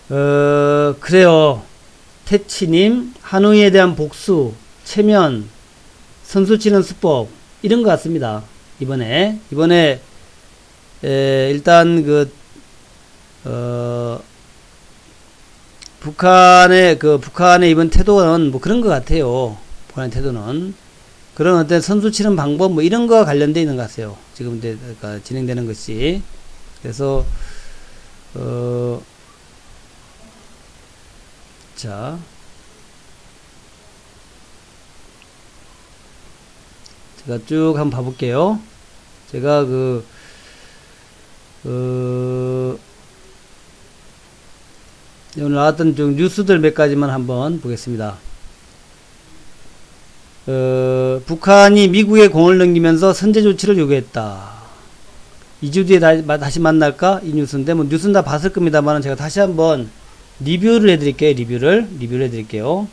그래요. 태치님, 하노이에 대한 복수, 체면, 선수 치는 수법, 이런 것 같습니다. 이번에, 일단 북한의 이번 태도는 뭐 그런 것 같아요. 북한의 태도는. 그런 어떤 선수 치는 방법, 뭐 이런 거와 관련되어 있는 것 같아요. 지금 그러니까 진행되는 것이. 그래서, 자. 제가 쭉 한번 봐볼게요. 제가 오늘 나왔던 좀 뉴스들 몇 가지만 한번 보겠습니다. 북한이 미국에 공을 넘기면서 선제 조치를 요구했다. 2주 뒤에 다시 만날까? 이 뉴스인데, 뭐, 뉴스는 다 봤을 겁니다만, 제가 다시 한번 리뷰를 해드릴게요. 리뷰를 해드릴게요.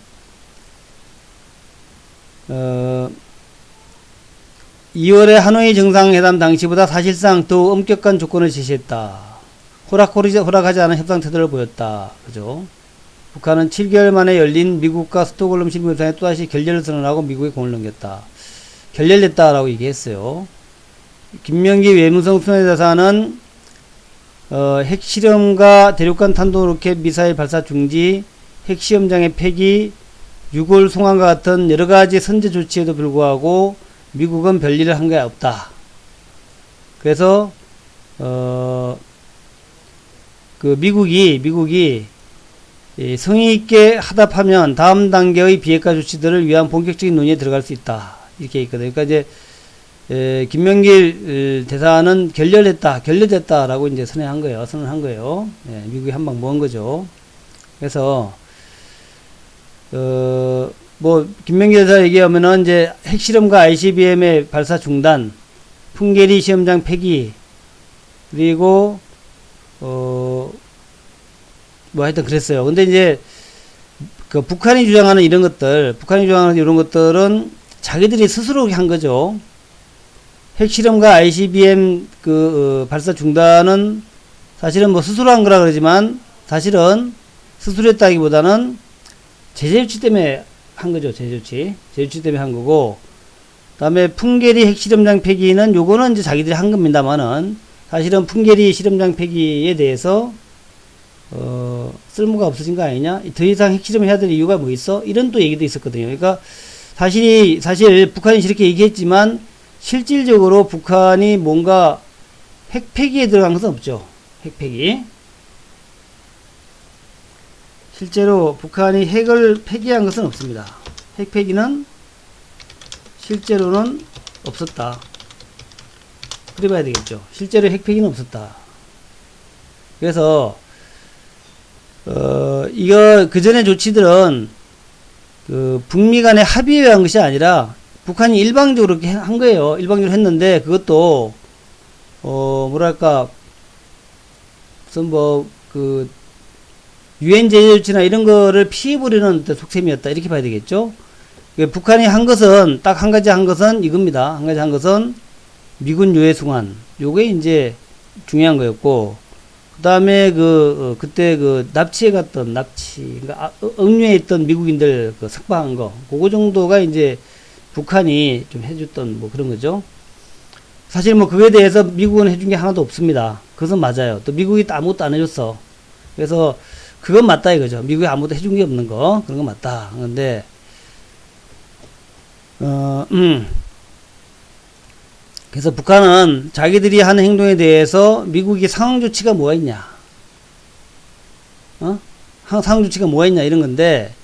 2월에 하노이 정상회담 당시보다 사실상 더 엄격한 조건을 제시했다. 허락하지 않은 협상 태도를 보였다. 그죠? 북한은 7개월 만에 열린 미국과 스톡홀름 실무협상에 또다시 결렬을 선언하고 미국에 공을 넘겼다. 결렬됐다라고 얘기했어요. 김명기 외무성 수뇌대사는 핵실험과 대륙간 탄도로켓 미사일 발사 중지, 핵시험장의 폐기, 6월 송환과 같은 여러가지 선제 조치에도 불구하고 미국은 별일을 한 게 없다. 그래서 미국이 성의 있게 하답하면 다음 단계의 비핵화 조치들을 위한 본격적인 논의에 들어갈 수 있다. 이렇게 있거든요. 그러니까 이제 김명길 대사는 결렬됐다라고 이제 선언한 거예요. 예, 미국이 한 방 먹은 거죠. 그래서 뭐 김명길 대사 얘기하면은 이제 핵실험과 ICBM의 발사 중단, 풍계리 시험장 폐기, 그리고 뭐 하여튼 그랬어요. 근데 이제 북한이 주장하는 이런 것들은 자기들이 스스로 한 거죠. 핵실험과 ICBM 발사 중단은 사실은 뭐 스스로 한 거라 그러지만 사실은 스스로 했다기보다는 제재 조치 때문에 한 거죠. 제재 조치 때문에 한 거고, 그다음에 풍계리 핵실험장 폐기는 요거는 이제 자기들이 한 겁니다만은 사실은 풍계리 실험장 폐기에 대해서 쓸모가 없어진 거 아니냐? 더 이상 핵실험을 해야 될 이유가 뭐 있어? 이런 또 얘기도 있었거든요. 그러니까 사실 북한이 이렇게 얘기했지만 실질적으로 북한이 뭔가 핵 폐기에 들어간 것은 없죠. 핵 폐기. 실제로 북한이 핵을 폐기한 것은 없습니다. 핵 폐기는 실제로는 없었다. 그래 봐야 되겠죠. 실제로 핵 폐기는 없었다. 그래서 이거 그전의 조치들은 북미 간의 합의에 의한 것이 아니라 북한이 일방적으로 이렇게 한 거예요. 일방적으로 했는데 그것도 뭐랄까 무슨 유엔 제재 조치나 이런 거를 피해보려는 속셈이었다. 이렇게 봐야 되겠죠. 북한이 한 것은 딱 한 가지 한 것은 이겁니다. 한 가지 한 것은 미군 유해 송환. 요게 이제 중요한 거였고, 그 다음에 그때 그러니까 억류에 있던 미국인들 석방한 거, 그거 정도가 이제 북한이 좀 해줬던 뭐 그런 거죠. 사실 뭐 그거에 대해서 미국은 해준 게 하나도 없습니다. 그것은 맞아요. 또 미국이 아무것도 안 해줬어. 그래서 그건 맞다 이거죠. 미국이 아무것도 해준 게 없는 거, 그런 거 맞다. 그런데 그래서 북한은 자기들이 하는 행동에 대해서 미국이 상황 조치가 뭐가 있냐, 상황 조치가 뭐가 있냐 이런 건데,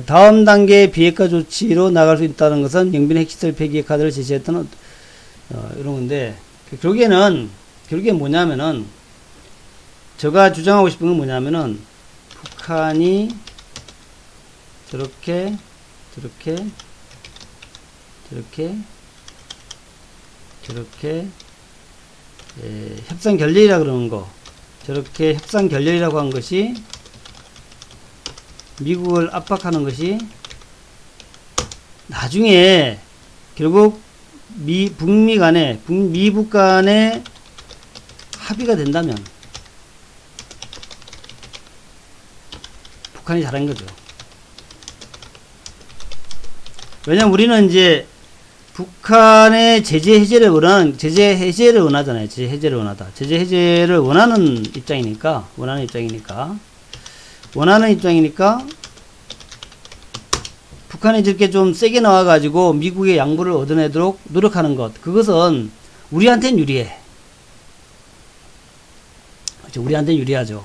다음 단계의 비핵화 조치로 나갈 수 있다는 것은 영변 핵시설 폐기의 카드를 제시했던 이런 건데, 결국에 뭐냐면은, 제가 주장하고 싶은 건 뭐냐면은, 북한이 저렇게 협상 결렬이라 그러는 거, 저렇게 협상 결렬이라고 한 것이 미국을 압박하는 것이 나중에 결국 미북 간에 합의가 된다면, 북한이 잘한 거죠. 왜냐면 우리는 이제 북한의 제재 해제를 원하잖아요. 제재 해제를 원하는 입장이니까, 북한이 저렇게 좀 세게 나와가지고 미국의 양보를 얻어내도록 노력하는 것. 그것은 우리한테는 유리해. 그렇죠. 우리한테는 유리하죠.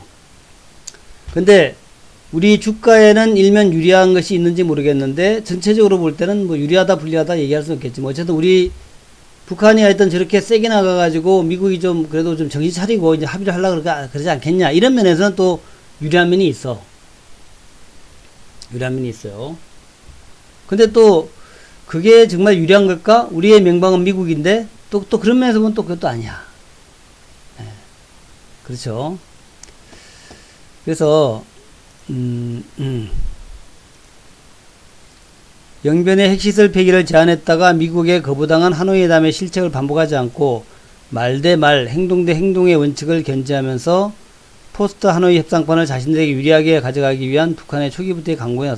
근데 우리 주가에는 일면 유리한 것이 있는지 모르겠는데 전체적으로 볼 때는 뭐 유리하다 불리하다 얘기할 수는 없겠지만 어쨌든 우리 북한이 하여튼 저렇게 세게 나가가지고 미국이 좀 그래도 좀 정신 차리고 이제 합의를 하려고 그러지 않겠냐 이런 면에서는 또 유리한 면이 있어요. 근데 또 그게 정말 유리한 걸까? 우리의 명방은 미국인데 또 그런 면에서 보면 또 그것도 아니야. 네. 그렇죠. 그래서 영변의 핵시설 폐기를 제안했다가 미국에 거부당한 하노이 회담의 실책을 반복하지 않고 말 대 말, 행동 대 행동의 원칙을 견지하면서 포스트 하노이 협상판을 자신들에게 유리하게 가져가기 위한 북한의 초기부터의 강공에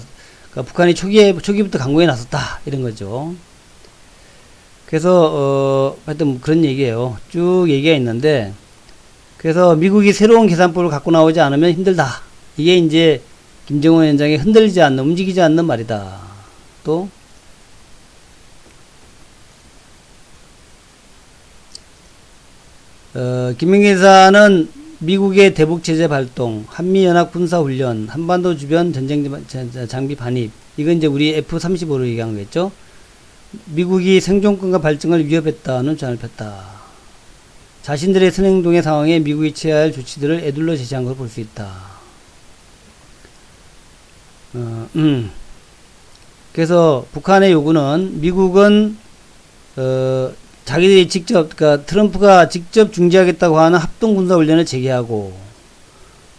그러니까 북한이 초기부터 강공에 나섰다 이런 거죠. 그래서 하여튼 그런 얘기예요. 쭉 얘기가 있는데 그래서 미국이 새로운 계산법을 갖고 나오지 않으면 힘들다. 이게 이제 김정은 위원장이 흔들리지 않는, 움직이지 않는 말이다. 또 김명기 여사는 미국의 대북 제재 발동, 한미연합 군사훈련, 한반도 주변 전쟁 장비 반입. 이건 이제 우리 F-35로 얘기한 거겠죠. 미국이 생존권과 발전을 위협했다는 주장을 폈다. 자신들의 선행동의 상황에 미국이 취해야 할 조치들을 애둘러 제시한 걸 볼 수 있다. 그래서 북한의 요구는 미국은 자기들이 직접 그러니까 트럼프가 직접 중지하겠다고 하는 합동 군사 훈련을 재개하고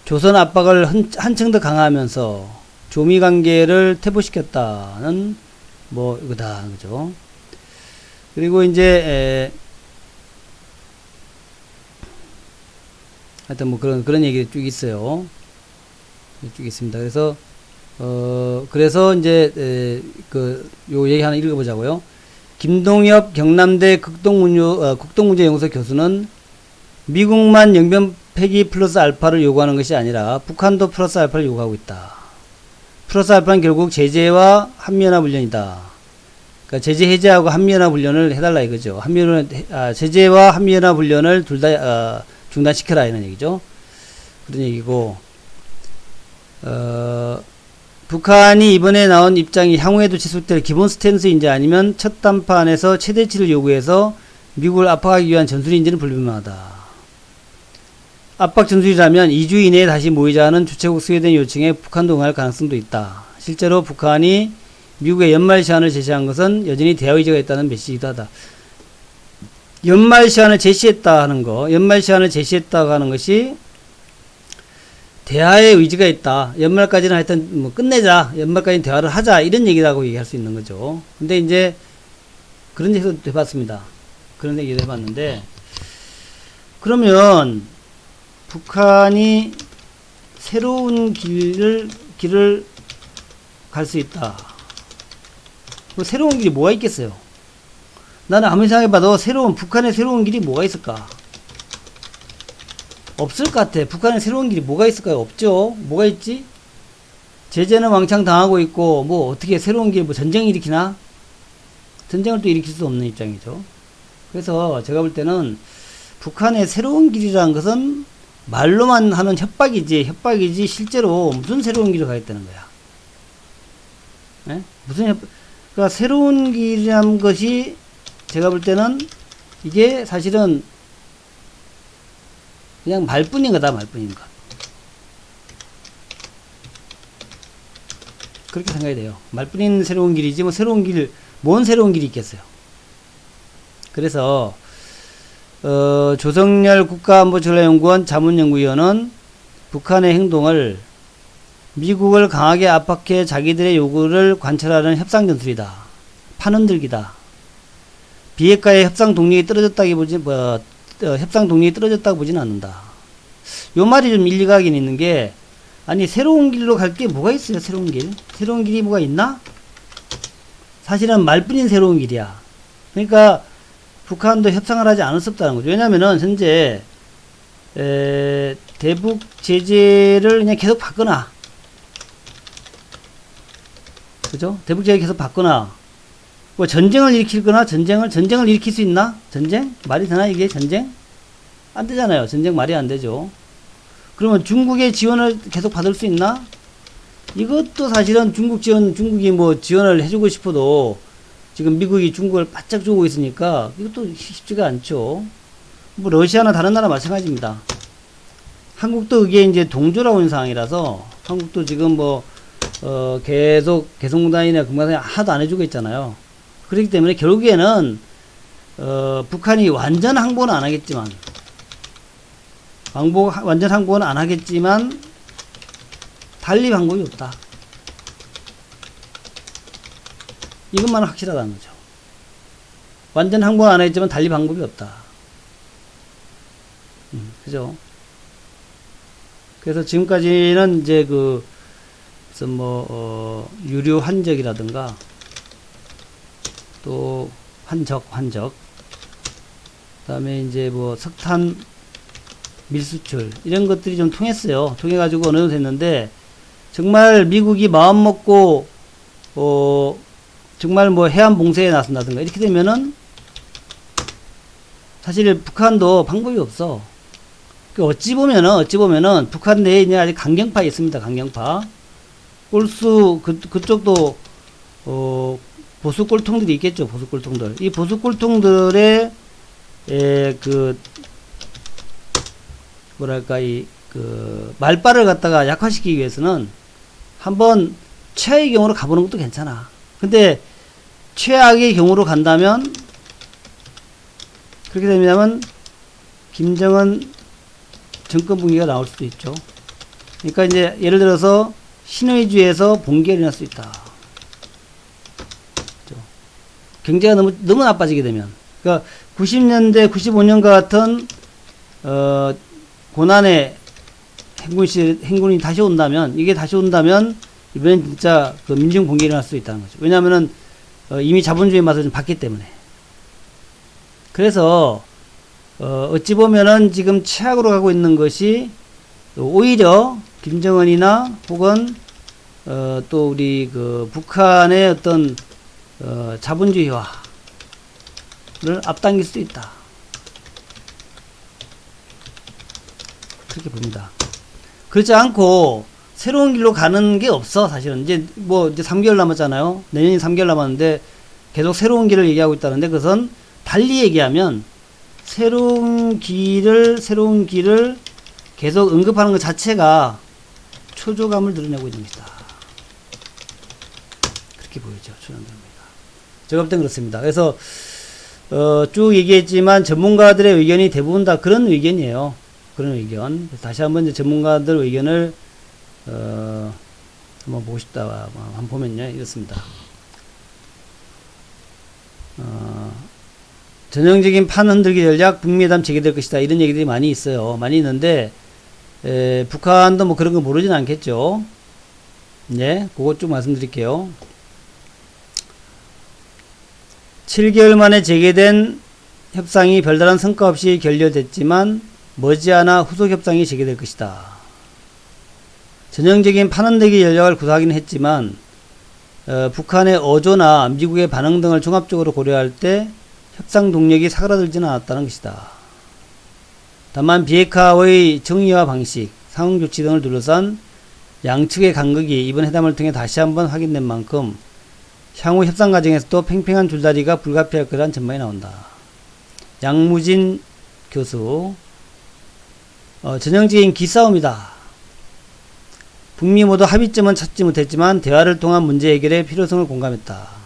조선 압박을 한층 더 강화하면서 조미 관계를 퇴보시켰다는 뭐 이거다 그죠. 그리고 이제 하여튼 뭐 그런 얘기 쭉 있어요. 쭉 있습니다. 그래서 이제 요 얘기 하나 읽어보자고요. 김동엽 경남대 국동문제연구소 교수는 미국만 영변 폐기 플러스 알파를 요구하는 것이 아니라 북한도 플러스 알파를 요구하고 있다. 플러스 알파는 결국 제재와 한미연합 훈련이다. 그러니까 제재 해제하고 한미연합 훈련을 해달라 이거죠. 제재와 한미연합 훈련을 둘 다 중단시켜라 이런 얘기죠. 그런 얘기고 북한이 이번에 나온 입장이 향후에도 지속될 기본 스탠스인지 아니면 첫 단판에서 최대치를 요구해서 미국을 압박하기 위한 전술인지는 불분명하다. 압박 전술이라면 2주 이내에 다시 모이자는 주최국 스웨덴 요청에 북한도 응할 가능성도 있다. 실제로 북한이 미국의 연말 시한을 제시한 것은 여전히 대화 의지가 있다는 메시지이기도 하다. 연말 시한을 제시했다 하는 것이 대화의 의지가 있다. 연말까지는 하여튼 뭐 끝내자. 연말까지 대화를 하자. 이런 얘기라고 얘기할 수 있는 거죠. 근데 이제 그런 얘기도 해봤습니다. 그런 얘기도 해봤는데 그러면 북한이 새로운 길을 갈 수 있다. 그 새로운 길이 뭐가 있겠어요? 나는 아무리 생각해봐도 북한의 새로운 길이 뭐가 있을까? 없을 것 같아. 북한의 새로운 길이 뭐가 있을까요? 없죠. 뭐가 있지? 제재는 왕창 당하고 있고 뭐 어떻게 새로운 길 뭐 전쟁 일으키나? 전쟁을 또 일으킬 수 없는 입장이죠. 그래서 제가 볼 때는 북한의 새로운 길이라는 것은 말로만 하는 협박이지 실제로 무슨 새로운 길을 가겠다는 거야. 네? 그러니까 새로운 길이라는 것이 제가 볼 때는 이게 사실은 그냥 말뿐인 거다, 말뿐인 것. 그렇게 생각이 돼요. 말뿐인 새로운 길이지, 뭔 새로운 길이 있겠어요. 그래서, 조성열 국가안보전략연구원 자문연구위원은 북한의 행동을 미국을 강하게 압박해 자기들의 요구를 관철하는 협상전술이다. 판흔들기다. 비핵화의 협상 동력이 떨어졌다고 보지는 않는다. 요 말이 좀 일리가 있긴 있는 게, 아니 새로운 길로 갈 게 뭐가 있어요? 새로운 길? 새로운 길이 뭐가 있나? 사실은 말뿐인 새로운 길이야. 그러니까 북한도 협상을 하지 않을 수 없다는 거죠. 왜냐면은 현재 대북 제재를 그냥 계속 받거나, 그죠? 대북 제재 계속 받거나, 뭐 전쟁을 일으키거나, 전쟁을 일으킬 수 있나? 전쟁? 말이 되나 이게 전쟁? 안 되잖아요. 전쟁 말이 안 되죠. 그러면 중국의 지원을 계속 받을 수 있나? 이것도 사실은 중국이 뭐 지원을 해주고 싶어도 지금 미국이 중국을 바짝 주고 있으니까 이것도 쉽지가 않죠. 뭐 러시아나 다른 나라 마찬가지입니다. 한국도 이게 이제 동조라고 있는 상황이라서 한국도 지금 뭐 계속 개성공단이나 금강산이 하나도 안 해주고 있잖아요. 그렇기 때문에 결국에는 북한이 완전 항복은 안 하겠지만 완전 항복은 안 하겠지만 달리 방법이 없다. 이것만은 확실하다는 거죠. 완전 항복은 안 하겠지만 달리 방법이 없다. 그죠? 그래서 지금까지는 이제 유류 환적이라든가 또 환적 그 다음에 이제 뭐 석탄 밀수출 이런 것들이 좀 통했어요. 통해가지고 어느 정도 됐는데 정말 미국이 마음 먹고 정말 뭐 해안 봉쇄에 나선다든가 이렇게 되면은 사실 북한도 방법이 없어. 어찌 보면은 북한 내에 이제 아직 강경파 있습니다. 강경파. 그쪽도 보수 꼴통들이 있겠죠. 보수 꼴통들. 이 보수 꼴통들의 말빨을 갖다가 약화시키기 위해서는 한번 최악의 경우로 가보는 것도 괜찮아. 근데 최악의 경우로 간다면 그렇게 되면 김정은 정권 붕괴가 나올 수도 있죠. 그러니까 이제 예를 들어서 신의주에서 붕괴가 일어날 수 있다. 그렇죠? 경제가 너무 나빠지게 되면, 그러니까 90년대 95년과 같은 고난의 행군이 다시 온다면, 이번엔 진짜 민중 붕괴가 일어날 수 있다는 거죠. 왜냐하면은 이미 자본주의 맛을 좀 봤기 때문에. 그래서 어찌 보면은 지금 최악으로 가고 있는 것이 오히려 김정은이나 혹은 또 우리 북한의 어떤 자본주의화를 앞당길 수도 있다. 그렇게 봅니다. 그렇지 않고 새로운 길로 가는 게 없어. 사실은 이제 3개월 남았잖아요. 내년이 3개월 남았는데 계속 새로운 길을 얘기하고 있다는데, 그것은 달리 얘기하면 새로운 길을 계속 언급하는 것 자체가 초조감을 드러내고 있는 것이다. 그렇게 보이죠. 초조합니다. 제가 볼 땐 그렇습니다. 그래서 쭉 얘기했지만 전문가들의 의견이 대부분 다 그런 의견이에요. 그런 의견. 다시 한번 이제 전문가들 의견을 한번 보고 싶다. 한번 보면요, 이렇습니다. 전형적인 판 흔들기 전략, 북미회담 재개될 것이다. 이런 얘기들이 많이 있어요. 많이 있는데, 북한도 뭐 그런 거 모르진 않겠죠. 네, 그것 좀 말씀드릴게요. 7개월 만에 재개된 협상이 별다른 성과 없이 결렬됐지만, 머지않아 후속 협상이 재개될 것이다. 전형적인 판 흔들기 전략을 구사하기는 했지만, 북한의 어조나 미국의 반응 등을 종합적으로 고려할 때 협상 동력이 사그라들지는 않았다는 것이다. 다만 비핵화의 정의와 방식, 상응 조치 등을 둘러싼 양측의 간극이 이번 회담을 통해 다시 한번 확인된 만큼 향후 협상 과정에서도 팽팽한 줄다리가 불가피할 거라는 전망이 나온다. 양무진 교수, 전형적인 기싸움이다. 북미 모두 합의점은 찾지 못했지만 대화를 통한 문제 해결의 필요성을 공감했다.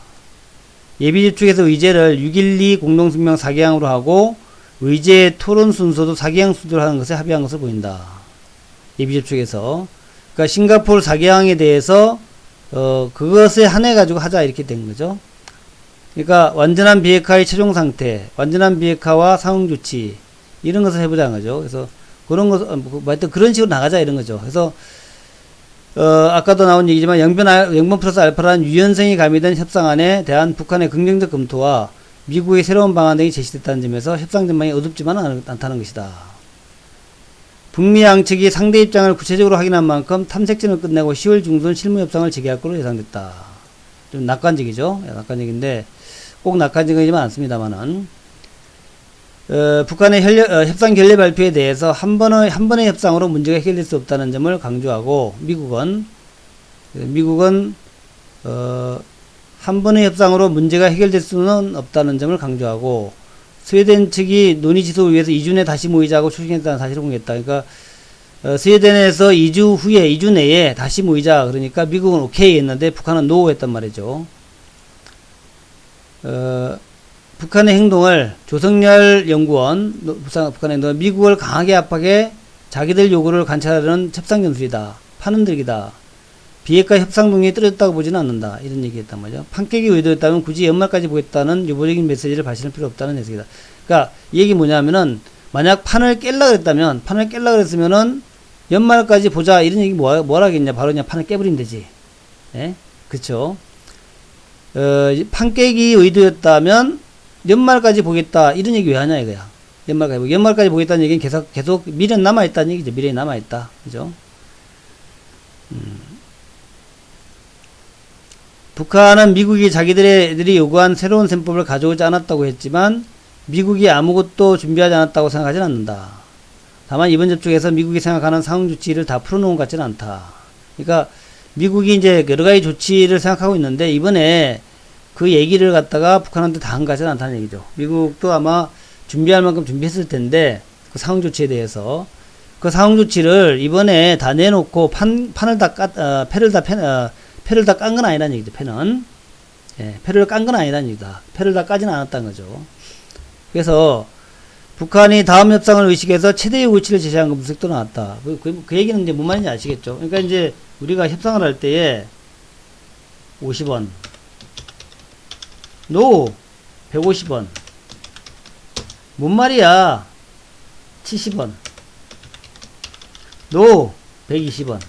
예비집 측에서 의제를 6.12 공동성명 4개항으로 하고 의제 토론 순서도 4개항 순서로 하는 것에 합의한 것을 보인다. 예비집 측에서. 그러니까 싱가포르 4개항에 대해서 그것에 한해 가지고 하자 이렇게 된 거죠. 그러니까 완전한 비핵화의 최종 상태, 완전한 비핵화와 상응 조치 이런 것을 해보자는 거죠. 그래서 그런 것, 하여튼 그런 식으로 나가자 이런 거죠. 그래서 아까도 나온 얘기지만 영변 플러스 알파라는 유연성이 가미된 협상안에 대한 북한의 긍정적 검토와 미국의 새로운 방안 등이 제시됐다는 점에서 협상 전망이 어둡지만은 않다는 것이다. 북미 양측이 상대 입장을 구체적으로 확인한 만큼 탐색전을 끝내고 10월 중순 실무 협상을 재개할 것으로 예상됐다. 좀 낙관적이죠? 낙관적인데 꼭 낙관적이지만 않습니다만은 북한의 협상 결례 발표에 대해서 한 번의 협상으로 문제가 해결될 수 없다는 점을 강조하고 미국은 한 번의 협상으로 문제가 해결될 수는 없다는 점을 강조하고 스웨덴 측이 논의 지속을 위해서 2주 내 다시 모이자고 초청했다는 사실을 공개했다. 그러니까 스웨덴에서 2주 내에 다시 모이자. 그러니까 미국은 오케이 했는데 북한은 노 했단 말이죠. 북한의 행동을 조성열 연구원, 북한의 행동을 미국을 강하게 압박해 자기들 요구를 관찰하려는 협상 전술이다. 판흔들기다. 비핵화 협상 동력이 떨어졌다고 보지는 않는다. 이런 얘기했단 말이죠. 판깨기 의도였다면 굳이 연말까지 보겠다는 유보적인 메시지를 발신할 필요 없다는 해석이다. 그러니까 이 얘기 뭐냐면은 만약 판을 깰라 그랬으면은 연말까지 보자 이런 얘기 뭐라겠냐. 바로 그냥 판을 깨버리면 되지. 예? 그쵸? 판 깨기 의도였다면 연말까지 보겠다 이런 얘기 왜 하냐 이거야. 연말까지 보겠다는 얘기는 계속 미련 남아있다는 얘기죠. 미련이 남아있다. 그죠? 북한은 미국이 자기들이 요구한 새로운 셈법을 가져오지 않았다고 했지만 미국이 아무것도 준비하지 않았다고 생각하지는 않는다. 다만 이번 접촉에서 미국이 생각하는 상응 조치를 다 풀어놓은 것 같지는 않다. 그러니까 미국이 이제 여러 가지 조치를 생각하고 있는데 이번에 그 얘기를 갖다가 북한한테 다 한 것 같지는 않다는 얘기죠. 미국도 아마 준비할 만큼 준비했을 텐데 그 상응 조치에 대해서 그 상응 조치를 이번에 다 내놓고 패를 다 깐 건 아니라는 얘기죠. 패를 깐 건 아니라는 얘기다. 패를 다 까지는 않았다는 거죠. 그래서 북한이 다음 협상을 의식해서 최대 요구치를 제시한 건 무색도 나왔다. 그 얘기는 이제 뭔 말인지 아시겠죠? 그러니까 이제 우리가 협상을 할 때에 50원, 노 150원, 뭔 말이야? 70원, 노 120원.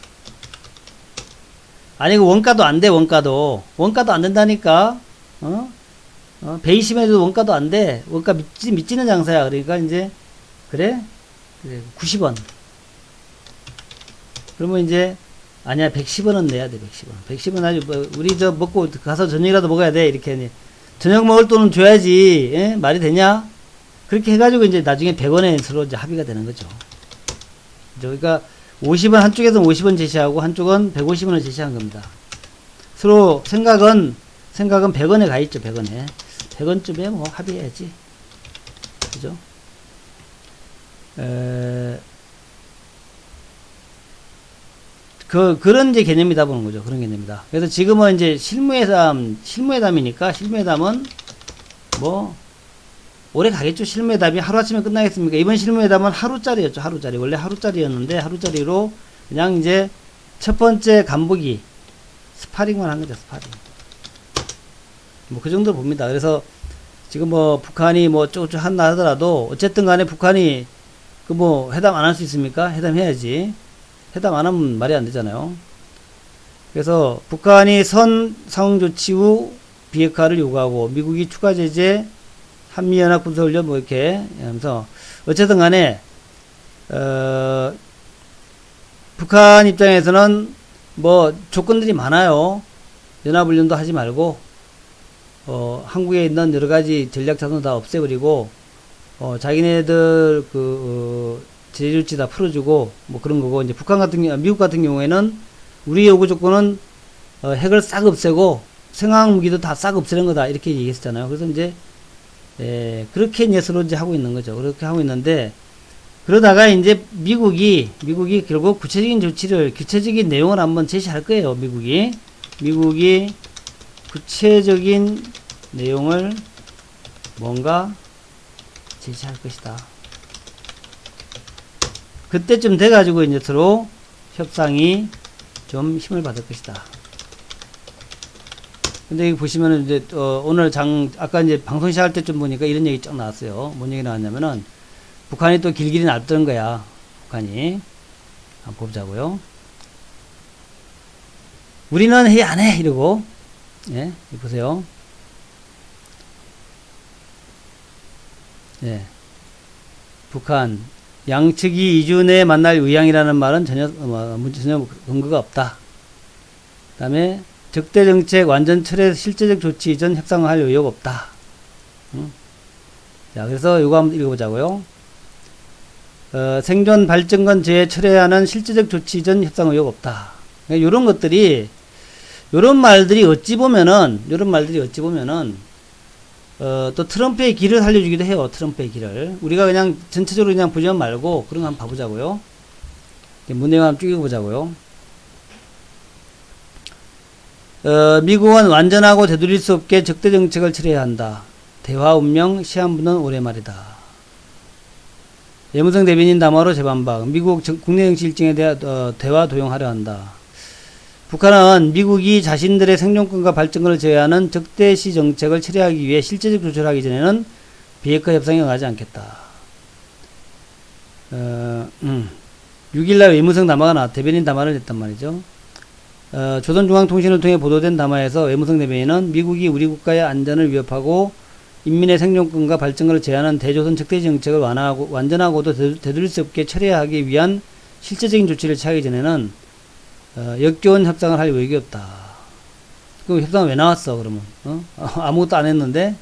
아니, 그 원가도 안 돼, 원가도 안 된다니까, 120원에도 원가도 안 돼. 원가 미치는 장사야. 그러니까 이제, 그래? 90원. 그러면 이제, 아니야, 110원은 내야 돼, 110원. 110원 아주, 우리 먹고 가서 저녁이라도 먹어야 돼. 이렇게. 저녁 먹을 돈은 줘야지. 예? 말이 되냐? 그렇게 해가지고 이제 나중에 100원에 서로 이제 합의가 되는 거죠. 그러니까, 50원 한쪽에서는 50원 제시하고 한쪽은 150원을 제시한 겁니다. 서로 생각은 100원에 가 있죠. 100원에 100원쯤에 뭐 합의해야지. 그죠? 그런 이제 개념이다 보는 거죠. 그런 개념이다. 그래서 지금은 이제 실무회담이니까 실무회담은 뭐 오래 가겠죠. 실무회담이 하루아침에 끝나겠습니까? 이번 실무회담은 하루짜리였죠. 하루짜리. 원래 하루짜리였는데 하루짜리로 그냥 이제 첫 번째 간보기 스파링만 한 거죠. 스파링. 뭐 그 정도 봅니다. 그래서 지금 뭐 북한이 뭐 쪼쪼 한다 하더라도 어쨌든 간에 북한이 그 뭐 회담 안 할 수 있습니까? 회담해야지. 회담 안 하면 말이 안 되잖아요. 그래서 북한이 선 상응 조치 후 비핵화를 요구하고 미국이 추가 제재 한미연합 군사훈련 뭐 이렇게 하면서 어쨌든 간에 북한 입장에서는 뭐 조건들이 많아요. 연합훈련도 하지 말고 한국에 있는 여러 가지 전략 자산 다 없애버리고 자기네들 제재조치 다 풀어주고 뭐 그런 거고 이제 미국 같은 경우에는 우리 요구 조건은 핵을 싹 없애고 생화학 무기도 다 싹 없애는 거다 이렇게 얘기했잖아요. 그래서 이제 그렇게 이제 서로 이제 하고 있는 거죠. 그렇게 하고 있는데, 그러다가 이제 미국이 결국 구체적인 내용을 한번 제시할 거예요. 미국이 구체적인 내용을 뭔가 제시할 것이다. 그때쯤 돼가지고 이제 서로 협상이 좀 힘을 받을 것이다. 근데 여기 보시면은 이제 오늘 아까 이제 방송 시작할 때쯤 보니까 이런 얘기 쫙 나왔어요. 뭔 얘기 나왔냐면은 북한이 또 길길이 날 뜨는 거야. 북한이 한번 보자고요. 우리는 해, 안 해? 이러고, 예, 보세요. 예. 북한, 양측이 2주 내에 만날 의향이라는 말은 전혀 근거가 없다. 그 다음에, 적대정책 완전 철회 실제적 조치 이전 협상할 의욕 없다. 자, 그래서 이거 한번 읽어보자고요. 생존 발전권 제외 철회하는 실제적 조치 이전 협상 의욕 없다. 그러니까 요런 것들이, 요런 말들이 어찌 보면은, 또 트럼프의 길을 살려주기도 해요. 트럼프의 길을. 우리가 그냥 전체적으로 그냥 보지만 말고 그런 거 한번 봐보자고요. 문내용 한번 쭉 읽어보자고요. 미국은 완전하고 되돌릴 수 없게 적대 정책을 철회해야 한다. 대화 운명 시한부는 올해 말이다. 예무성 대변인 담화로 재반박. 미국 국내 정치 일정에 대한 대화 도용하려 한다. 북한은 미국이 자신들의 생존권과 발전권을 제외하는 적대시 정책을 철회하기 위해 실제적 조치를 하기 전에는 비핵화 협상에 응하지 않겠다. 6일날 외무성 담화가 대변인 담화를 냈단 말이죠. 조선중앙통신을 통해 보도된 담화에서 외무성 대변인은 미국이 우리 국가의 안전을 위협하고 인민의 생존권과 발전권을 제한하는 대조선 적대시 정책을 완전하고도 되돌릴 수 없게 철회하기 위한 실제적인 조치를 취하기 전에는 역겨운 협상을 할 의욕이 없다. 그럼 협상은 왜 나왔어, 그러면? 아무것도 안 했는데?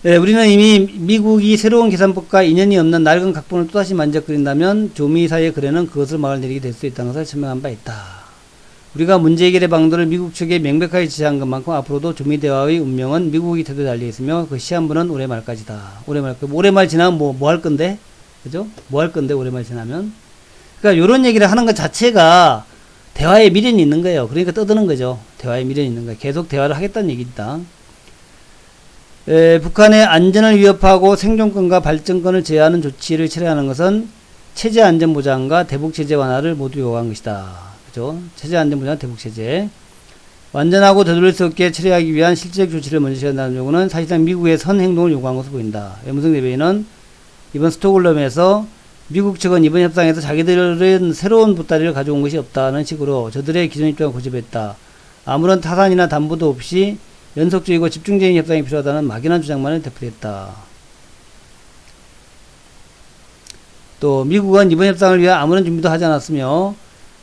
네, 우리는 이미 미국이 새로운 계산법과 인연이 없는 낡은 각본을 또다시 만적거린다면 조미 사이의 거래는 그것을 막을 내리게 될 수 있다는 것을 설명한 바 있다. 우리가 문제 해결의 방도를 미국 측에 명백하게 지시한 것만큼 앞으로도 조미 대화의 운명은 미국이 태도에 달려있으며 그 시한부는 올해 말까지다. 올해 말 지나면 뭐 할 건데? 그죠? 뭐 할 건데, 올해 말 지나면? 그러니까 요런 얘기를 하는 것 자체가 대화에 미련이 있는 거예요. 그러니까 떠드는 거죠. 대화에 미련이 있는 거예요. 계속 대화를 하겠다는 얘기다. 북한의 안전을 위협하고 생존권과 발전권을 제한하는 조치를 철회하는 것은 체제 안전 보장과 대북 체제 완화를 모두 요구한 것이다. 그죠? 체제 안전 보장, 대북 체제. 완전하고 되돌릴 수 없게 철회하기 위한 실질적 조치를 먼저 취한다는 요구는 사실상 미국의 선 행동을 요구한 것으로 보인다. 외무성 대변인은 이번 스톡홀름에서 미국 측은 이번 협상에서 자기들은 새로운 보따리를 가져온 것이 없다는 식으로 저들의 기존 입장을 고집했다. 아무런 타산이나 담보도 없이 연속적이고 집중적인 협상이 필요하다는 막연한 주장만을 되풀이했다. 또 미국은 이번 협상을 위해 아무런 준비도 하지 않았으며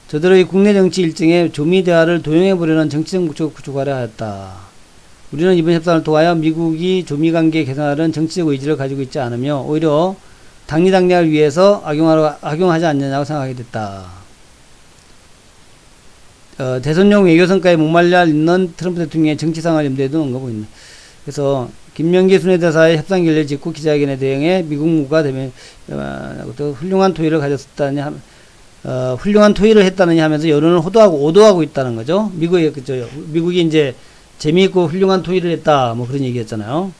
저들의 국내 정치 일정에 조미 대화를 도용해보려는 정치적 목적을 구축하려 하였다. 우리는 이번 협상을 통하여 미국이 조미 관계 개선하려는 정치적 의지를 가지고 있지 않으며 오히려 당리당략을 위해서 악용하지 않느냐고 생각하게 됐다. 대선용 외교 성과에 목말라 있는 트럼프 대통령의 정치 상황을 염두에 두는 거 보입니다. 그래서 김명기 순회대사의 협상 결렬 직후 기자회견에 대응해 미국 무가 되면 훌륭한 토의를 가졌다니 훌륭한 토의를 했다느니 하면서 여론을 오도하고 있다는 거죠. 미국이 이제 재미있고 훌륭한 토의를 했다 뭐 그런 얘기였잖아요.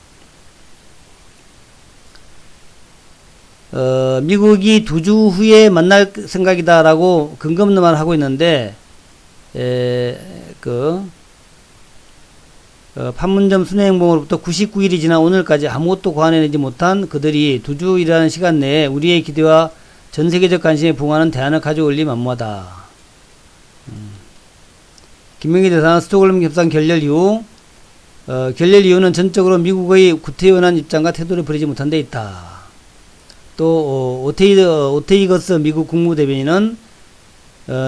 미국이 2주 후에 만날 생각이다라고 근거 없는 말을 하고 있는데, 판문점 순회행봉으로부터 99일이 지난 오늘까지 아무것도 고안해내지 못한 그들이 2주이라는 시간 내에 우리의 기대와 전 세계적 관심에 부응하는 대안을 가져올 리 만무하다. 김명기 대사는 스톡홀름 협상 결렬 이유는 전적으로 미국의 구태연한 입장과 태도를 버리지 못한 데 있다. 또 오테이거스 미국 국무대변인은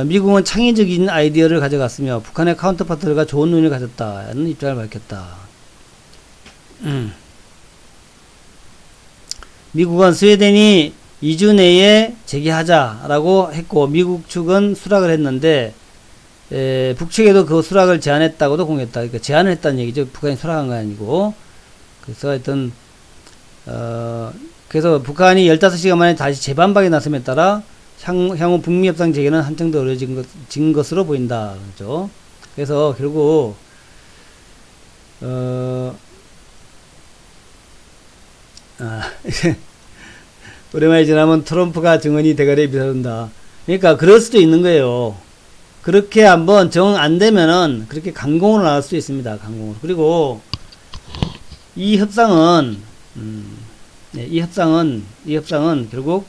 미국은 창의적인 아이디어를 가져갔으며 북한의 카운터파트가 좋은 눈을 가졌다는 입장을 밝혔다. 미국은 스웨덴이 2주 내에 재개하자라고 했고 미국 측은 수락을 했는데 북측에도 그 수락을 제안했다고도 공개했다. 그러니까 제안을 했다는 얘기죠. 북한이 수락한 건 아니고. 그래서 하여튼 그래서 북한이 15시간 만에 다시 재반박에 나섬에 따라 향후 북미 협상 재개는 한층 더 어려진 것으로 보인다. 그렇죠? 그래서 결국 오랜만에 지나면 트럼프가 정언이 대가리에 비서든다. 그러니까 그럴 수도 있는 거예요. 그렇게 한번 정 안 되면은 그렇게 강공으로 나갈 수도 있습니다. 강공으로. 그리고 이 협상은 이 협상은 결국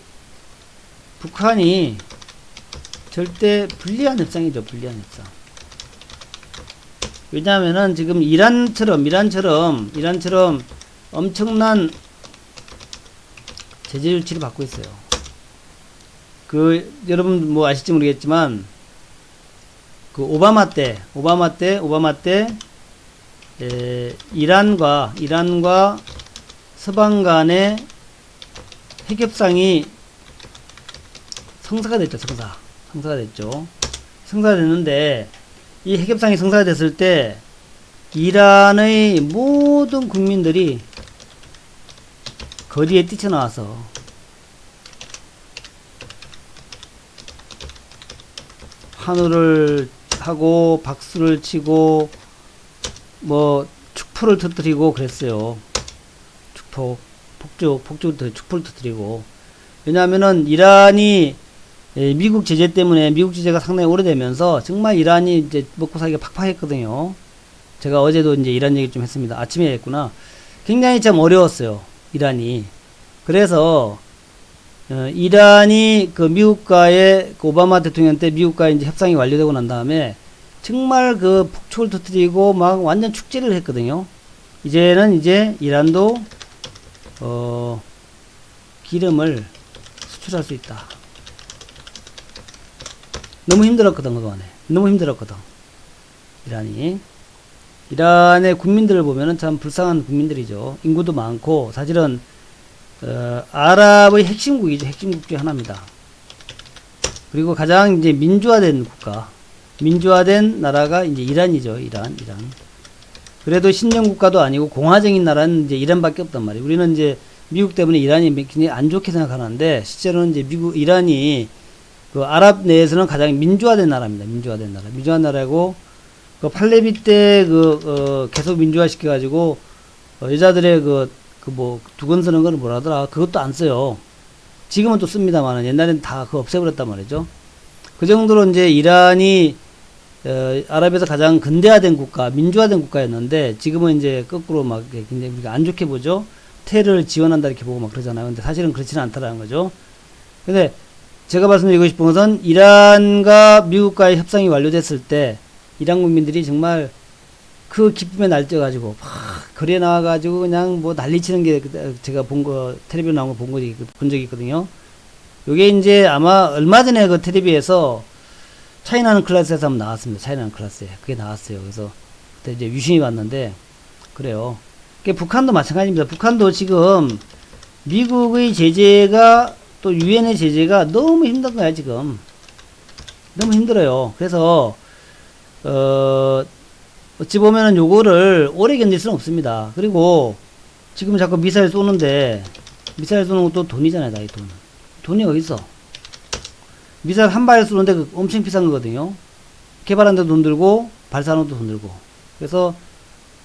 북한이 절대 불리한 협상이죠. 불리한 협상. 왜냐하면은 지금 이란처럼 엄청난 제재 조치를 받고 있어요. 여러분 뭐 아실지 모르겠지만 그 오바마 때 이란과 서방 간의 핵협상이 성사가 됐죠. 성사가 됐는데 이 핵협상이 성사가 됐을 때 이란의 모든 국민들이 거리에 뛰쳐나와서 환호를 하고 박수를 치고 뭐 축포를 터뜨리고 그랬어요. 축포를 터뜨리고. 왜냐하면은 이란이 미국 제재 때문에 미국 제재가 상당히 오래되면서 정말 이란이 이제 먹고 살기가 팍팍했거든요. 제가 어제도 이제 이란 얘기 좀 했습니다. 아침에 했구나. 굉장히 참 어려웠어요. 이란이. 그래서 이란이 그 미국과의 그 오바마 대통령 때 미국과의 이제 협상이 완료되고 난 다음에 정말 그 폭죽을 터뜨리고 막 완전 축제를 했거든요. 이제는 이제 이란도 기름을 수출할 수 있다. 너무 힘들었거든, 그동안에. 너무 힘들었거든. 이란의 국민들을 보면은 참 불쌍한 국민들이죠. 인구도 많고, 사실은, 아랍의 핵심국이죠. 핵심국 중에 하나입니다. 그리고 가장 이제 민주화된 국가, 민주화된 나라가 이제 이란이죠. 이란. 그래도 신정국가도 아니고 공화적인 나라는 이제 이란밖에 없단 말이에요. 우리는 이제 미국 때문에 이란이 굉장히 안 좋게 생각하는데, 실제로는 이제 이란이 그 아랍 내에서는 가장 민주화된 나라입니다. 민주화된 나라고, 그 팔레비 때 계속 민주화 시켜가지고, 여자들의 두건 쓰는 거는 뭐라더라. 그것도 안 써요. 지금은 또 씁니다만, 옛날엔 다 그거 없애버렸단 말이죠. 그 정도로 이제 이란이, 아랍에서 가장 근대화된 국가, 민주화된 국가였는데, 지금은 이제 거꾸로 막 굉장히 우리가 안 좋게 보죠. 테러를 지원한다 이렇게 보고 막 그러잖아요. 근데 사실은 그렇지는 않다라는 거죠. 근데, 제가 말씀드리고 싶은 것은 이란과 미국과의 협상이 완료됐을 때 이란 국민들이 정말 그 기쁨에 날뛰어가지고 막 거리에 나와가지고 그냥 뭐 난리치는 게 제가 텔레비에 나온 거 본 적이 있거든요. 요게 이제 아마 얼마 전에 그 텔레비에서 차이나는 클래스에서 한번 나왔습니다. 차이나는 클래스에 그게 나왔어요. 그래서 그때 이제 유심히 봤는데 그래요. 북한도 마찬가지입니다. 북한도 지금 미국의 제재가 또 유엔의 제재가 너무 힘든 거야 지금. 너무 힘들어요. 그래서 어찌 보면은 요거를 오래 견딜 수는 없습니다. 그리고 지금 자꾸 미사일 쏘는데 미사일 쏘는 것도 돈이잖아요. 다 이 돈. 돈이 어딨어. 미사일 한 발 쏘는데 엄청 비싼 거거든요. 개발하는데 돈 들고 발사하는 것도 돈 들고. 그래서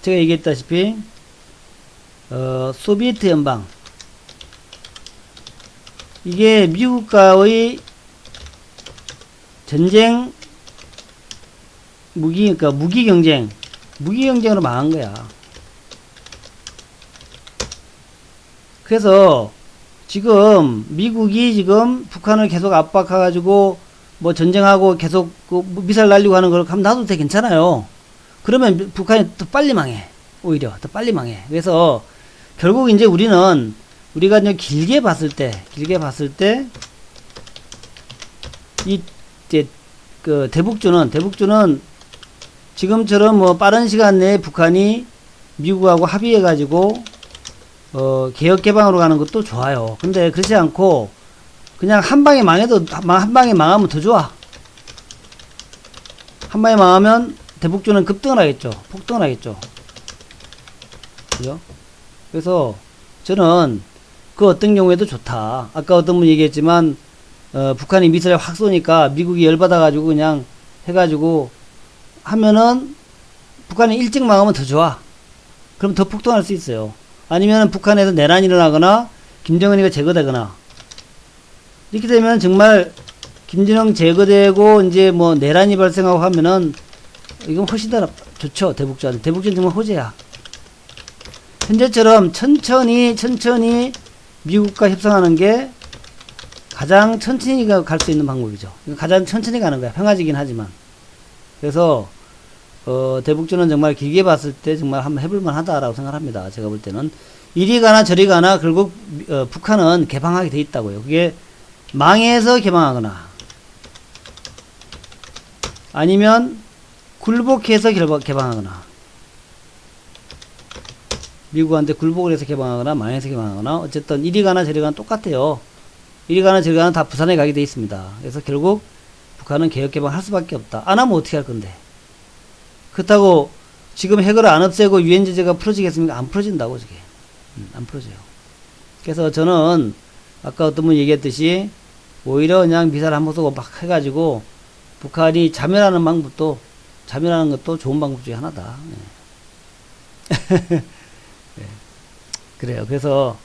제가 얘기했다시피 소비에트 연방 이게 미국과의 전쟁 무기 경쟁으로 망한 거야. 그래서 지금 미국이 지금 북한을 계속 압박해가지고 뭐 전쟁하고 계속 미사일 날리고 하는 걸 하면 놔도 돼 괜찮아요. 그러면 북한이 더 빨리 망해. 오히려 더 빨리 망해. 그래서 결국 이제 우리가 이제 길게 봤을 때, 이제 대북주는 지금처럼 뭐 빠른 시간 내에 북한이 미국하고 합의해가지고, 개혁 개방으로 가는 것도 좋아요. 근데 그렇지 않고, 그냥 한 방에 망하면 더 좋아. 한 방에 망하면 대북주는 급등을 하겠죠. 폭등을 하겠죠. 그죠? 그래서 저는 그 어떤 경우에도 좋다. 아까 어떤 분이 얘기했지만 북한이 미사일 확 쏘니까 미국이 열받아가지고 그냥 해가지고 하면은 북한이 일찍 망하면 더 좋아. 그럼 더 폭등할 수 있어요. 아니면 북한에서 내란이 일어나거나 김정은이가 제거되거나 이렇게 되면 정말 김정은 제거되고 이제 뭐 내란이 발생하고 하면은 이건 훨씬 더 좋죠. 대북주한테. 대북주는 정말 호재야. 현재처럼 천천히 미국과 협상하는 게 가장 천천히 갈 수 있는 방법이죠. 가장 천천히 가는 거야. 평화지긴 하지만. 그래서 대북전은 정말 길게 봤을 때 정말 한번 해볼만 하다라고 생각합니다. 제가 볼 때는 이리 가나 저리 가나 결국 북한은 개방하게 돼 있다고요. 그게 망해서 개방하거나 아니면 굴복해서 개방하거나 미국한테 굴복을 해서 개방하거나 망해서 개방하거나 어쨌든 이리 가나 저리 가나 똑같아요. 이리 가나 저리 가나 다 부산에 가게 돼 있습니다. 그래서 결국 북한은 개혁 개방할 수밖에 없다. 안 하면 어떻게 할 건데? 그렇다고 지금 핵을 안 없애고 유엔 제재가 풀어지겠습니까? 안 풀어진다고 저게. 안 풀어져요. 그래서 저는 아까 어떤 분이 얘기했듯이 오히려 그냥 미사일 한 번 쏘고 막 해가지고 북한이 자멸하는 것도 좋은 방법 중에 하나다. 네. 네. 그래요. 그래서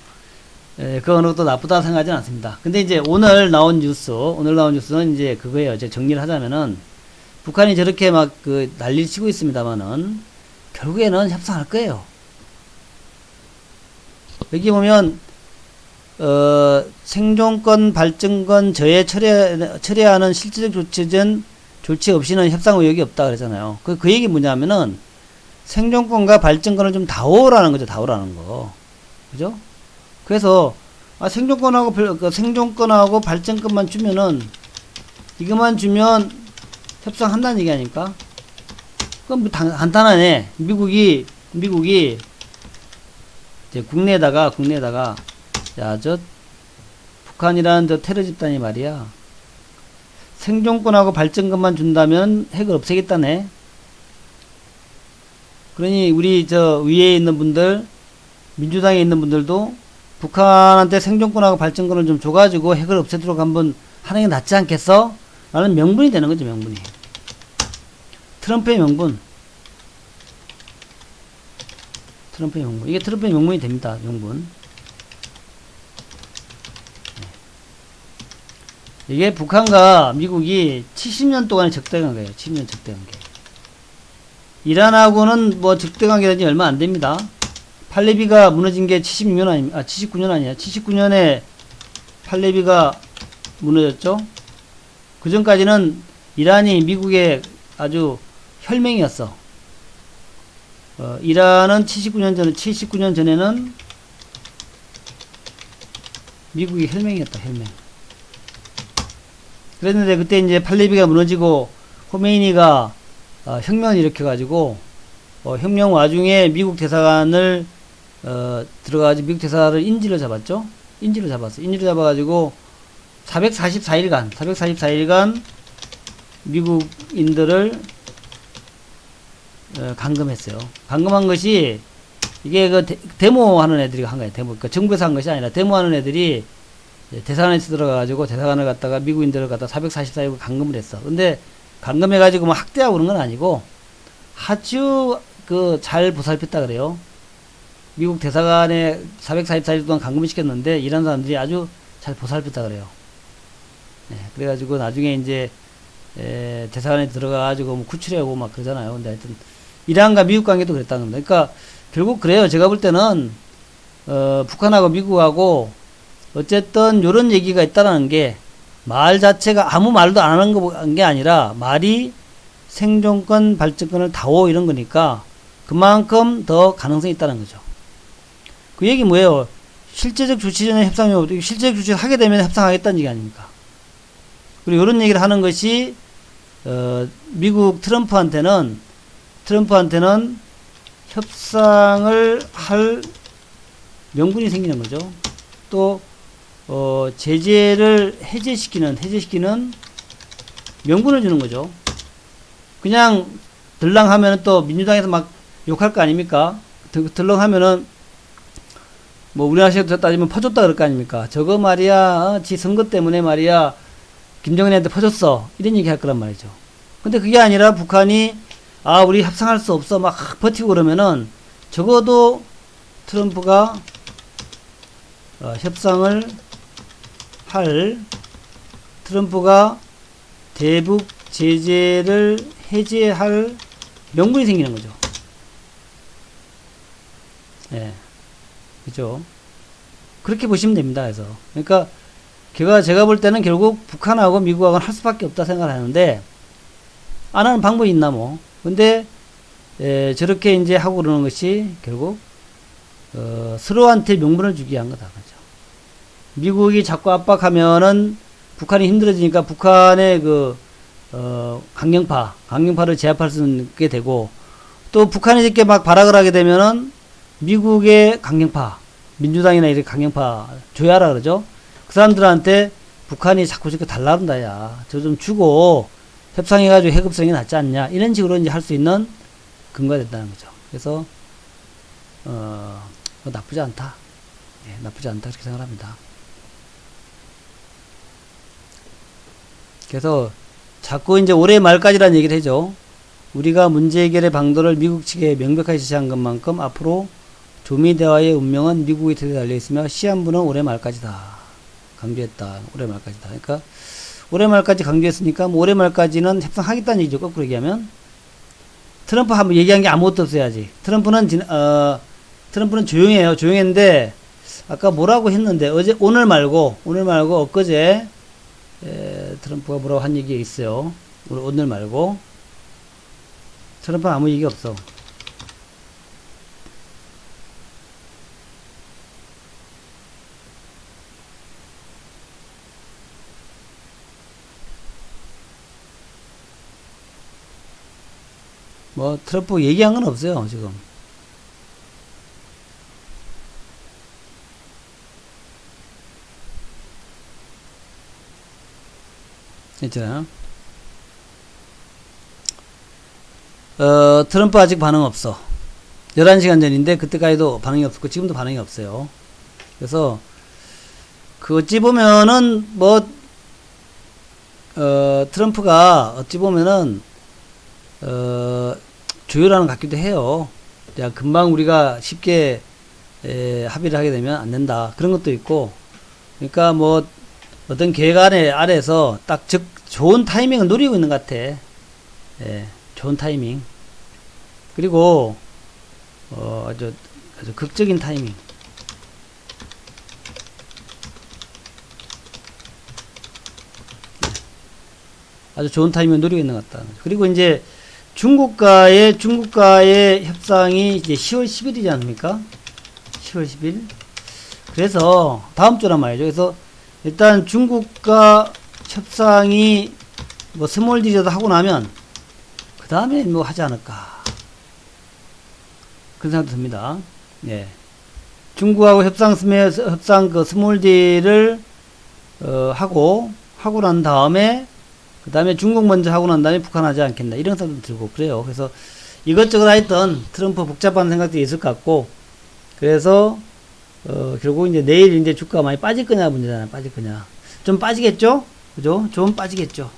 그 어느 것도 나쁘다 생각하지는 않습니다. 근데 이제 오늘 나온 뉴스는 이제 그거예요. 이제 정리를 하자면은 북한이 저렇게 막 난리를 치고 있습니다만은 결국에는 협상할 거예요. 여기 보면 생존권, 발전권, 저해 처리하는 실질적 조치 없이는 협상 의욕이 없다 그러잖아요. 그 얘기 뭐냐면은 생존권과 발전권을 좀 다오라는 거죠. 다오라는 거. 그죠? 그래서 생존권하고 발전권만 주면은 이것만 주면 협상한다는 얘기 아닙니까? 그럼 뭐 간단하네. 미국이 이제 국내에다가 야, 북한이라는 저 테러 집단이 말이야. 생존권하고 발전권만 준다면 핵을 없애겠다네. 그러니 우리 저 위에 있는 분들, 민주당에 있는 분들도 북한한테 생존권하고 발전권을 좀 줘가지고 핵을 없애도록 한번 하는 게 낫지 않겠어? 라는 명분이 되는 거죠, 명분이. 트럼프의 명분. 이게 트럼프의 명분이 됩니다, 명분. 이게 북한과 미국이 70년 동안의 적대관계예요. 70년 적대관계. 이란하고는 뭐 적대관계가 지 얼마 안 됩니다. 팔레비가 무너진 게 79년 아니야. 79년에 팔레비가 무너졌죠. 그 전까지는 이란이 미국의 아주 혈맹이었어. 이란은 79년 전에는 미국이 혈맹이었다, 혈맹. 그랬는데 그때 이제 팔레비가 무너지고 호메이니가 혁명을 일으켜가지고 혁명 와중에 미국 대사관을 들어가가지고 미국 대사를 인질로 잡았죠. 인질로 잡아가지고 444일간 미국인들을 감금했어요. 감금한 것이 이게 데모하는 애들이 한 거예요. 그러니까 정부에서 한 것이 아니라 데모하는 애들이 대사관에 들어가가지고 대사관을 갖다가 미국인들을 갖다 444일 감금을 했어. 근데 감금해가지고 뭐 학대하고 그런 건 아니고 아주 잘 보살폈다 그래요. 미국 대사관에 444일 동안 감금을 시켰는데 이란 사람들이 아주 잘 보살폈다 그래요. 네, 그래가지고 나중에 이제 대사관에 들어가가지고 뭐 구출하고 막 그러잖아요. 근데 하여튼 이란과 미국 관계도 그랬다는 겁니다. 그러니까 결국 그래요. 제가 볼 때는 북한하고 미국하고 어쨌든 요런 얘기가 있다라는 게 말 자체가 아무 말도 안 하는 게 아니라 말이 생존권, 발전권을 다오 이런 거니까 그만큼 더 가능성이 있다는 거죠. 그 얘기 뭐예요? 실제적 조치 전에 협상이 없고 실제적 조치를 하게 되면 협상하겠다는 얘기 아닙니까? 그리고 이런 얘기를 하는 것이 미국 트럼프한테는 협상을 할 명분이 생기는 거죠. 또 제재를 해제시키는 명분을 주는 거죠. 그냥 들랑하면 또 민주당에서 막 욕할 거 아닙니까? 들렁하면은 뭐 우리나라식으로 따지면 퍼줬다 그럴 거 아닙니까? 저거 말이야, 지 선거 때문에 말이야, 김정은한테 퍼줬어. 이런 얘기 할 거란 말이죠. 근데 그게 아니라 북한이 우리 협상할 수 없어 막 버티고 그러면은 적어도 트럼프가 협상을 할 트럼프가 대북 제재를 해제할 명분이 생기는 거죠. 예. 그죠? 그렇게 보시면 됩니다. 그래서. 그러니까, 제가 볼 때는 결국 북한하고 미국하고는 할 수밖에 없다 생각하는데, 안 하는 방법이 있나 뭐. 근데, 저렇게 이제 하고 그러는 것이 결국, 서로한테 명분을 주기 위한 거다. 그죠. 미국이 자꾸 압박하면은 북한이 힘들어지니까 북한의 강경파를 제압할 수 있게 되고, 또 북한이 이렇게 막 발악을 하게 되면은 미국의 강경파, 민주당이나 이렇게 강경파 조야라 그러죠. 그 사람들한테 북한이 자꾸 저렇게 달라른다, 야. 저 좀 주고 협상해가지고 해급성이 낫지 않냐. 이런 식으로 이제 할 수 있는 근거가 된다는 거죠. 그래서, 나쁘지 않다. 예, 나쁘지 않다. 그렇게 생각합니다. 그래서 자꾸 이제 올해 말까지라는 얘기를 해죠. 우리가 문제 해결의 방도를 미국 측에 명백하게 제시한 것만큼 앞으로 조미 대화의 운명은 미국의 뜻에 달려있으며 시한부는 올해 말까지다. 강조했다. 올해 말까지다. 그러니까 올해 말까지 강조했으니까 뭐 올해 말까지는 협상하겠다는 얘기죠. 거꾸로 얘기하면. 트럼프 한번 얘기한 게 아무것도 없어야지. 트럼프는 조용해요. 조용했는데 아까 뭐라고 했는데 오늘 말고 엊그제 트럼프가 뭐라고 한 얘기가 있어요. 오늘 말고. 트럼프는 아무 얘기 없어. 뭐 트럼프 얘기한 건 없어요 지금. 있잖아요. 트럼프 아직 반응 없어. 11시간 전인데 그때까지도 반응이 없었고 지금도 반응이 없어요. 그래서 그 어찌 보면은 뭐 트럼프가 어찌 보면은 조율하는 것 같기도 해요. 야, 금방 우리가 쉽게 합의를 하게 되면 안 된다. 그런 것도 있고. 그러니까 뭐 어떤 계획 아래에서 딱 좋은 타이밍을 노리고 있는 것 같아. 예, 좋은 타이밍. 그리고 아주 극적인 타이밍. 아주 좋은 타이밍을 노리고 있는 것 같다. 그리고 이제 중국과의 협상이 이제 10월 10일이지 않습니까? 10월 10일. 그래서 다음 주란 말이죠. 그래서 일단 중국과 협상이 뭐 스몰 딜이라도 하고 나면 그 다음에 뭐 하지 않을까. 그런 생각도 듭니다. 예. 중국하고 협상 그 스몰 딜을 하고 난 다음에 그 다음에 중국 먼저 하고 난 다음에 북한 하지 않겠나 이런 생각도 들고 그래요. 그래서 이것저것 하여튼 트럼프 복잡한 생각도 있을 것 같고 그래서 결국 이제 내일 이제 주가가 많이 빠질 거냐 문제잖아요. 빠질 거냐. 좀 빠지겠죠? 그죠? 좀 빠지겠죠?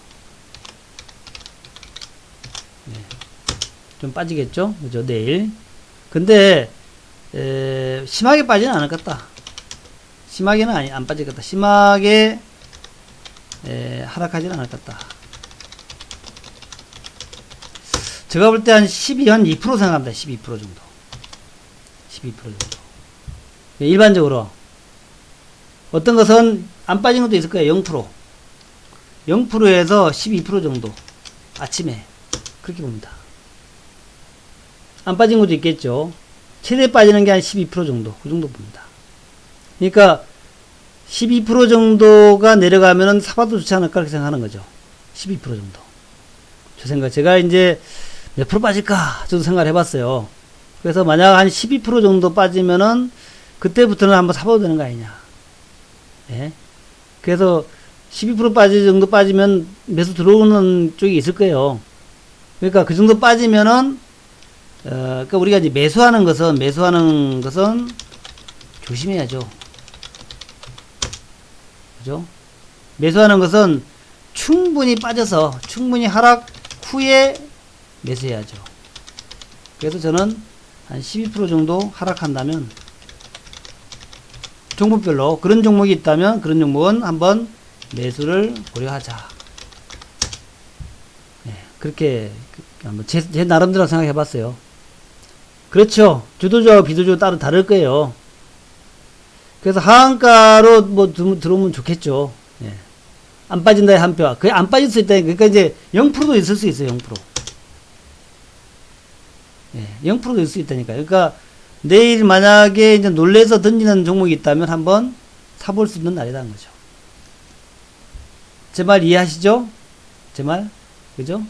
네. 좀 빠지겠죠? 그죠? 내일. 근데 심하게 빠지는 않을 것 같다. 심하게는 안 빠질 것 같다. 심하게 하락하지는 않을 것 같다. 제가 볼 때 한 2% 생각합니다. 12% 정도. 12% 정도. 일반적으로. 어떤 것은 안 빠진 것도 있을 거예요. 0%. 0%에서 12% 정도. 아침에. 그렇게 봅니다. 안 빠진 것도 있겠죠. 최대 빠지는 게 한 12% 정도. 그 정도 봅니다. 그러니까 12% 정도가 내려가면은 사봐도 좋지 않을까 그렇게 생각하는 거죠. 12% 정도. 저 생각. 제가 이제 몇 프로 빠질까? 저도 생각을 해봤어요. 그래서 만약 한 12% 정도 빠지면은 그때부터는 한번 사봐도 되는 거 아니냐. 예. 그래서 12% 정도 빠지면 매수 들어오는 쪽이 있을 거예요. 그러니까 그 정도 빠지면은 그러니까 우리가 이제 매수하는 것은 조심해야죠. 그죠? 매수하는 것은 충분히 빠져서 충분히 하락 후에 매수해야죠. 그래서 저는 한 12% 정도 하락한다면 종목별로 그런 종목이 있다면 그런 종목은 한번 매수를 고려하자. 네, 그렇게 제 나름대로 생각해 봤어요. 그렇죠. 주도주하고 비주도주 따로 다를 거예요. 그래서 하한가로 뭐 들어오면 좋겠죠. 안 빠진다에 한 표. 그게 안 빠질 수 있다. 그러니까 이제 0%도 있을 수 있어요. 0%. 예, 0%도 있을 수 있다니까요. 그러니까 내일 만약에 이제 놀래서 던지는 종목이 있다면 한번 사볼 수 있는 날이라는 거죠. 제 말 이해하시죠? 제 말? 그죠?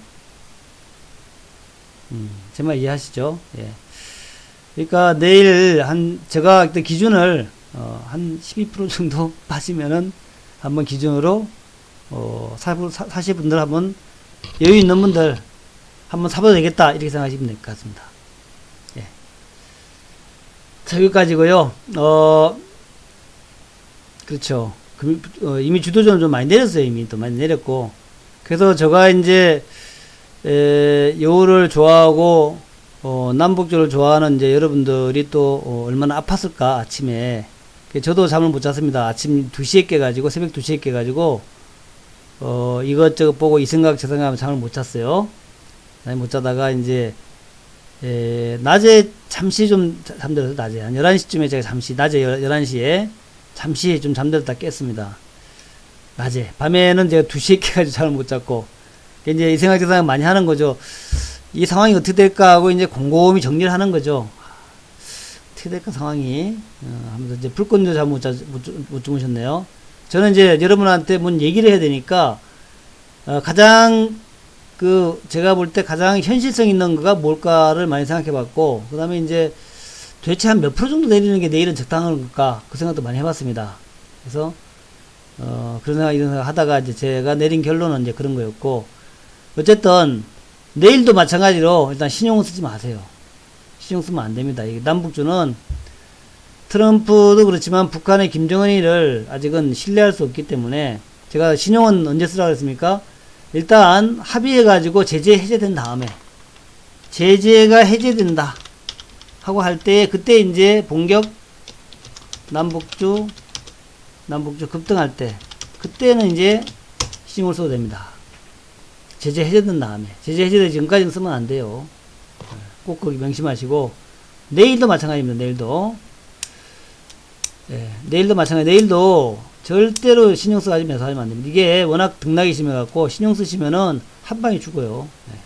제 말 이해하시죠? 예. 그러니까 내일 제가 그때 기준을, 한 12% 정도 빠지면은 한번 기준으로, 사실 분들 한번 여유 있는 분들 한번 사봐도 되겠다. 이렇게 생각하시면 될 것 같습니다. 예. 자, 여기까지고요. 그렇죠. 이미 주도주는 좀 많이 내렸어요. 이미 또 많이 내렸고. 그래서 제가 이제, 여우를 좋아하고, 남북주를 좋아하는 이제 여러분들이 또, 얼마나 아팠을까, 아침에. 저도 잠을 못 잤습니다. 아침 2시에 깨가지고, 새벽 2시에 깨가지고, 이것저것 보고 이 생각, 저 생각하면 잠을 못 잤어요. 못 자다가 이제, 낮에 잠시 좀 잠들어서, 낮에. 한 11시쯤에 제가 잠시, 낮에 11시에 잠시 좀 잠들었다 깼습니다. 낮에. 밤에는 제가 2시에 깨가지고 잠을 못 잤고, 이제 이 생각, 저 생각 많이 하는 거죠. 이 상황이 어떻게 될까 하고 이제 곰곰이 정리를 하는 거죠. 어떻게 될까 상황이. 하면서 이제 불꽃도 잠 못 주무셨네요. 저는 이제 여러분한테 뭔 얘기를 해야 되니까, 가장, 제가 볼 때 가장 현실성 있는 거가 뭘까를 많이 생각해 봤고, 그 다음에 이제 도대체 한 몇 프로 정도 내리는 게 내일은 적당한 걸까? 그 생각도 많이 해봤습니다. 그래서, 그런 생각, 이런 생각 하다가 이제 제가 내린 결론은 이제 그런 거였고, 어쨌든, 내일도 마찬가지로 일단 신용은 쓰지 마세요. 신용 쓰면 안 됩니다. 이게 남북주는 트럼프도 그렇지만 북한의 김정은이를 아직은 신뢰할 수 없기 때문에 제가 신용은 언제 쓰라고 했습니까? 일단 합의해가지고 제재 해제된 다음에 제재가 해제된다 하고 할 때 그때 이제 본격 남북주 급등할 때 그때는 이제 신용을 써도 됩니다. 제재 해제된 다음에. 제재 해제되기 전까지는 쓰면 안 돼요. 꼭 거기 명심하시고. 내일도 마찬가지입니다. 내일도. 예, 내일도 마찬가지. 내일도 절대로 신용 써가지고 매수하면 안 됩니다. 이게 워낙 등락이 심해갖고 신용 쓰시면은 한 방에 죽어요. 예.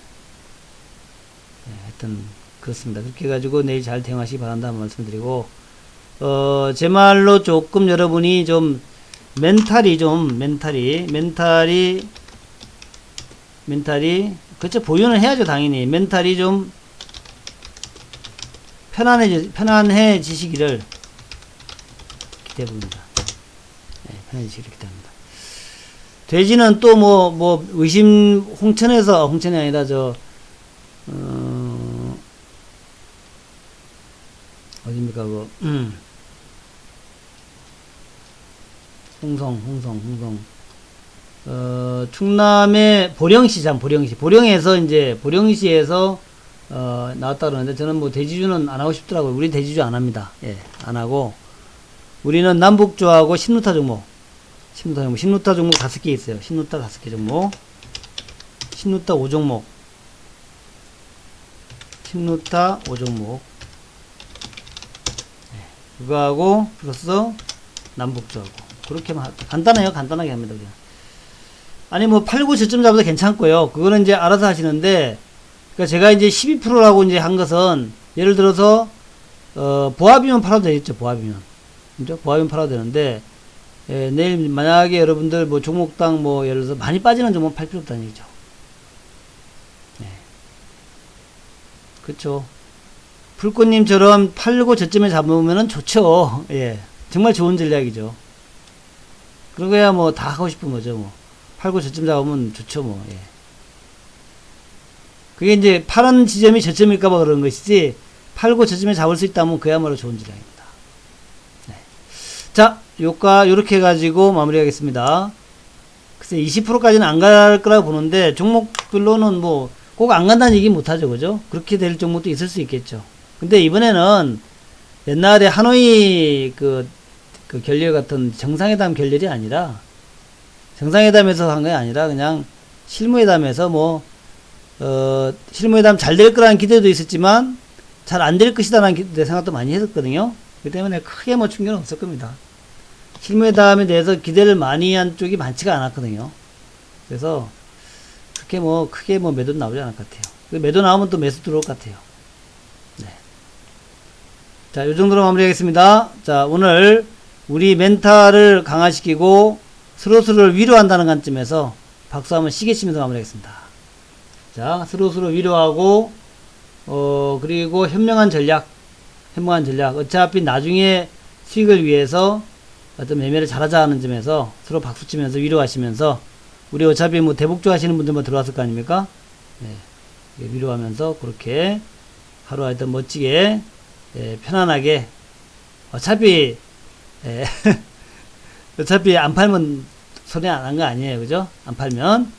예, 하여튼 그렇습니다. 그렇게 해가지고 내일 잘 대응하시기 바란다는 말씀드리고, 제 말로 조금 여러분이 좀 멘탈이 그렇죠. 보유는 해야죠, 당연히. 멘탈이 좀 편안해지시기를 기대해봅니다. 네, 편안해지시기를 기대합니다. 돼지는 또 홍천이 아니다, 어딥니까, 홍성. 충남의 보령시에서 나왔다 그러는데 저는 대지주는 안 하고 싶더라고요. 우리 대지주 안 합니다. 예, 안 하고 우리는 남북주하고 신루타 종목 5개 있어요. 신루타 5개 종목, 신루타 5종목, 예, 그거하고 플러스 남북주하고 그렇게만 간단하게 합니다. 그냥. 아니 8, 9 저점 잡아도 괜찮고요. 그거는 이제 알아서 하시는데, 그러니까 제가 이제 12%라고 이제 한 것은 예를 들어서 보합이면 팔아도 되겠죠. 보합이면 팔아도 되는데, 내일 만약에 여러분들 종목당 예를 들어서 많이 빠지는 종목 팔 필요 없다는 얘기죠. 네. 그렇죠. 불꽃님처럼 팔고 저점에 잡으면은 좋죠. 예, 정말 좋은 전략이죠. 그러고야 다 하고 싶은 거죠. 팔고 저점 잡으면 좋죠, 예. 그게 이제 파는 지점이 저점일까봐 그런 것이지, 팔고 저점에 잡을 수 있다면 그야말로 좋은 전략입니다. 네. 자, 요렇게 해가지고 마무리하겠습니다. 글쎄, 20%까지는 안 갈 거라고 보는데, 종목별로는 꼭 안 간다는 얘기 못하죠, 그죠? 그렇게 될 종목도 있을 수 있겠죠. 근데 이번에는 옛날에 하노이 결렬 같은 정상회담 결렬이 아니라, 정상회담에서 한 게 아니라 그냥 실무회담에서 실무회담 잘 될 거라는 기대도 있었지만 잘 안 될 것이다라는 생각도 많이 했었거든요. 그 때문에 크게 충격은 없을 겁니다. 실무회담에 대해서 기대를 많이 한 쪽이 많지가 않았거든요. 그래서 그렇게 뭐 크게 뭐 매도 나오지 않을 것 같아요. 매도 나오면 또 매수 들어올 것 같아요. 네. 자, 요 정도로 마무리하겠습니다. 자, 오늘 우리 멘탈을 강화시키고 서로서로를 위로한다는 관점에서 박수 한번 시계 치면서 마무리하겠습니다. 자, 서로서로 위로하고 그리고 현명한 전략. 어차피 나중에 수익을 위해서 어떤 매매를 잘하자는 점에서 서로 박수치면서 위로하시면서, 우리 어차피 뭐 대북주 하시는 분들만 들어왔을 거 아닙니까? 네. 위로하면서 그렇게 하루 하여튼 멋지게, 편안하게, 어차피, 어차피 안 팔면 손해 안 한 거 아니에요. 그죠? 안 팔면.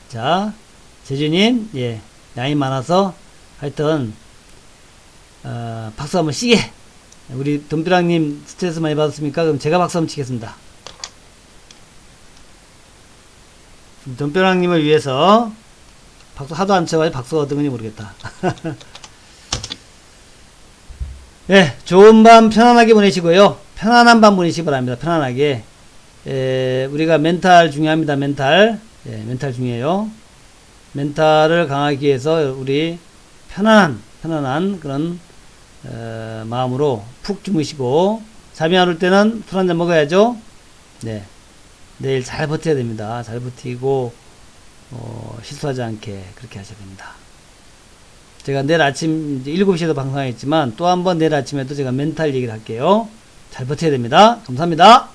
자, 제주님, 양이 많아서 하여튼, 박수 한번 시게. 우리 돈벼락님 스트레스 많이 받았습니까? 그럼 제가 박수 한번 치겠습니다. 돈벼락님을 위해서 박수 하도 안 쳐가지고 박수가 어떤 건지 모르겠다. 네, 좋은 밤 편안하게 보내시고요. 편안한 밤 보내시기 바랍니다. 편안하게. 우리가 멘탈 중요합니다. 멘탈. 멘탈 중요해요. 멘탈을 강하기 위해서 우리 편안한 그런 마음으로 푹 주무시고, 잠이 안 올 때는 술 한잔 먹어야죠. 네. 내일 잘 버텨야 됩니다. 잘 버티고, 실수하지 않게 그렇게 하셔야 됩니다. 제가 내일 아침 7시에도 방송하겠지만 또 한번 내일 아침에도 제가 멘탈 얘기를 할게요. 잘 버텨야 됩니다. 감사합니다.